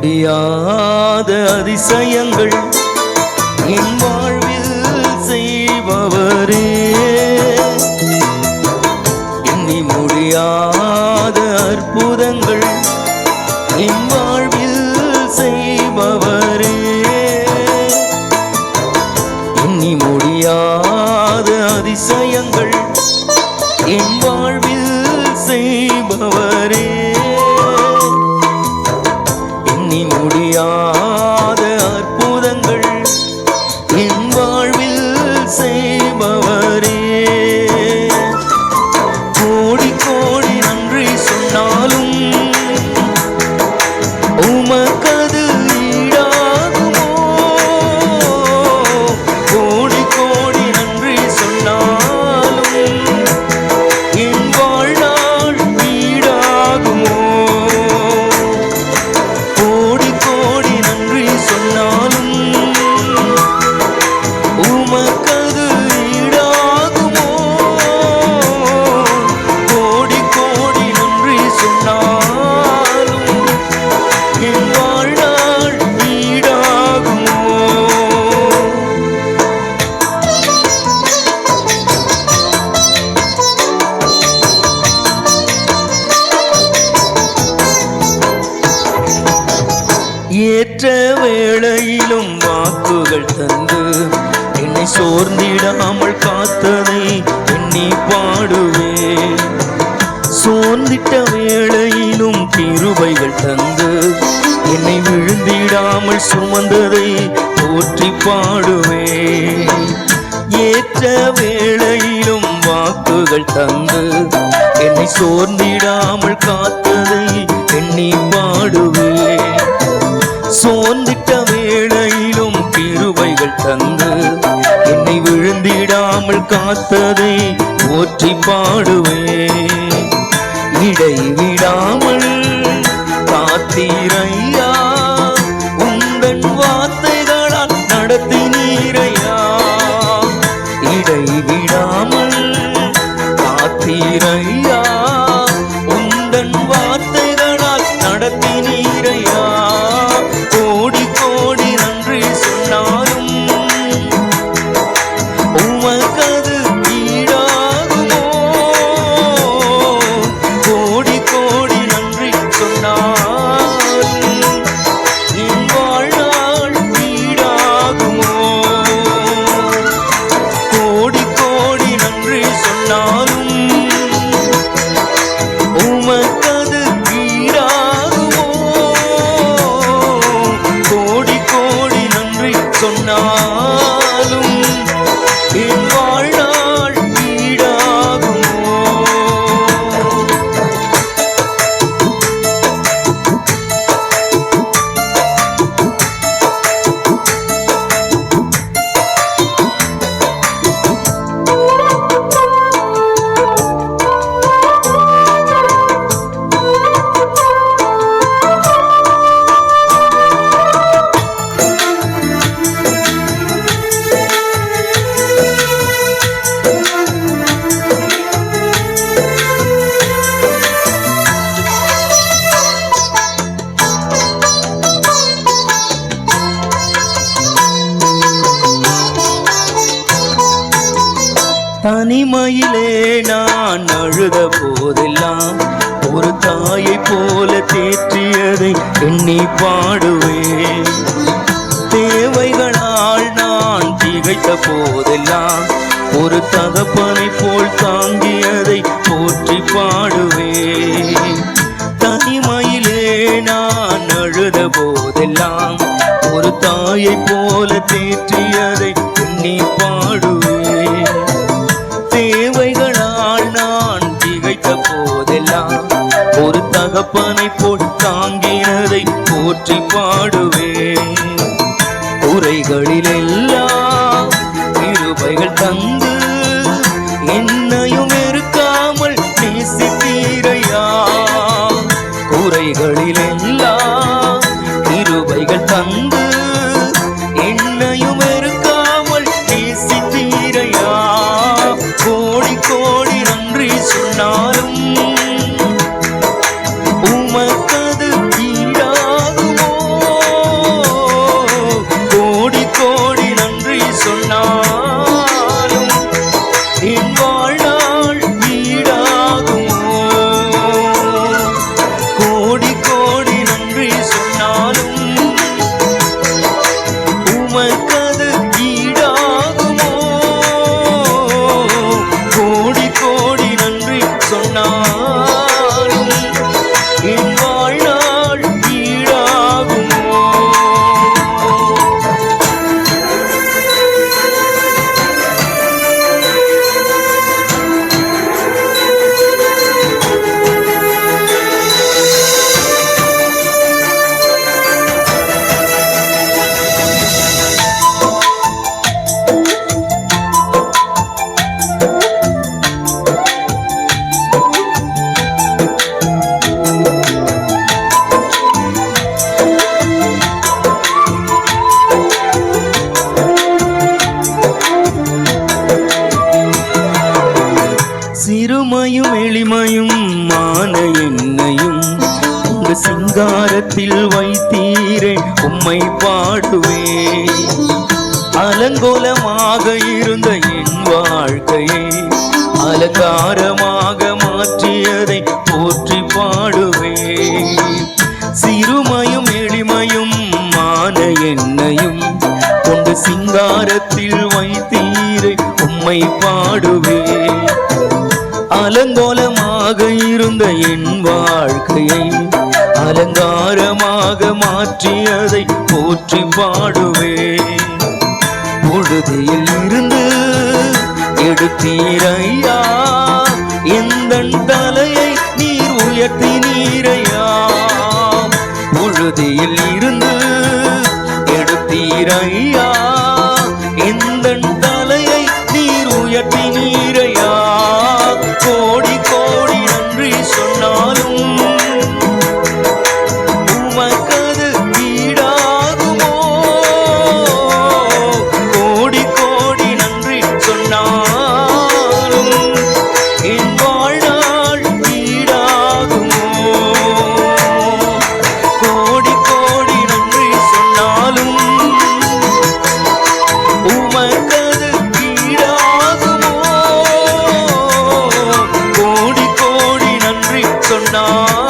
முடியாத அதிசயங்கள் என் வாழ்வில் செய்பவரே, எண்ணி முடியாத அற்புதங்கள் என் வாழ்வில் செய்பவரே, எண்ணி முடியாத அதிசயங்கள் என் வாழ்வில் செய்பவரே, எண்ணி முடியாத அற்புதங்கள் என் வாழ்வில் செய்பவரே. கோடி கோடி நன்றி சொன்னாலும் உமக்கது ஈடாகுமோ? கோடி கோடி நன்றி சொன்னாலும் என் வாழ்நாள் ஈடாகுமோ? கோடி கோடி நன்றி சொன்னாலும் உமக்கது ஈடாகுமோ? கோடி கோடி நன்றி சொன்னாலும் என் வாழ்நாள் ஈடாகுமோ? ஏற்ற வேளையிலும் வாக்குகள் தந்து என்னை சோர்ந்திடாமல் காத்ததை எண்ணி பாடுவேன். சோர்ந்திட்ட வேளையிலும் கிருபைகள் தந்து என்னை விழுந்திடாமல் சுமந்ததை போற்றி பாடுவேன். ஏற்ற வேளையிலும் வாக்குகள் தந்து என்னை சோர்ந்திடாமல் காத்ததை எண்ணி பாடுவேன். சோர்ந்திட்ட வேளையிலும் கிருபைகள் தந்து என்னை விழுந்திடாமல் காத்ததை போற்றி பாடுவேன். இடைவிடாமல் காத்தீரையா, உந்தன் வார்த்தைகளால் நடத்தினீரையா. இடைவிடாமல் காத்தீரையா, உந்தன் வார்த்தைகளால் நடத்தினீரையா. கோடி கோடி நன்றி சொன்னாலும் உமக்கது ஈடாகுமோ? கோடி கோடி நன்றி சொன்னாலும் என் வாழ்நாள் ஈடாகுமோ? கோடி கோடி நன்றி சொன்னாலும் உமக்கது ஈடாகுமோ? கோடி கோடி நன்றி சொன்னாலும் என் வாழ்நாள் ஈடாகுமோ? தனிமையிலே நான் அழுத போதெல்லாம் ஒரு தாயை போல தேற்றியதை எண்ணி பாடுவேன். தேவைகளால் நான் திகைத்த போதெல்லாம் ஒரு தகப்பனை போல் தாங்கியதை போற்றி பாடுவேன். தனிமையிலே நான் அழுத போதெல்லாம் ஒரு தாயை போல தேற்றியதை எண்ணி பாடுவேன். தேவைகளால் நான் திகைத்த போதெல்லாம் ஒரு தகப்பனை போல் தாங்கினதை போற்றி பாடுவேன். குறைகளிலெல்லாம் கிருபைகள் தந்து என்னையும் இருக்காமல் நேசித்தீரையா. குறைகளிலெல்லாம் கிருபைகள் தந்து என்னையும் இருக்காமல் நேசித்தீரையா. கோடி கோடி நன்றி சொன்னாலும் உமக்கது ஈடாகுமோ? எளிமையும் மான என்னையும் உங்க சிங்காரத்தில் வைத்தீரே உம்மை பாடுவே. அலங்கோலமாக இருந்த என் வாழ்க்கையை அலங்காரமாக மாற்றியதை போற்றி பாடுவே. சிறுமையும் எளிமையும் மான என்னையும் கொண்டு சிங்காரத்தில் வைத்தீரை உம்மை பாடுவே. அலங்கோலமாக இருந்த என் வாழ்க்கையை அலங்காரமாக மாற்றியதை போற்றி பாடுவே. புழுதியில் இருந்து எடுத்தீரையா, எந்தன் தலையை நீர் உயர்த்தினீரையா. புழுதியில் இருந்து எடுத்தீரையா, எந்தன் தலையை நீர் உயர்த்தினீரையா. கோடி கோடி நன்றி சொன்னாலும் உமக்கது ஈடாகுமோ. கோடி கோடி நன்றி சொன்னாலும் என் வாழ்நாள் ஈடாகுமோ. கோடி கோடி நன்றி சொன்னாலும் உமக்கது ஈடாகுமோ. கோடி கோடி நன்றி சொன்னாலும்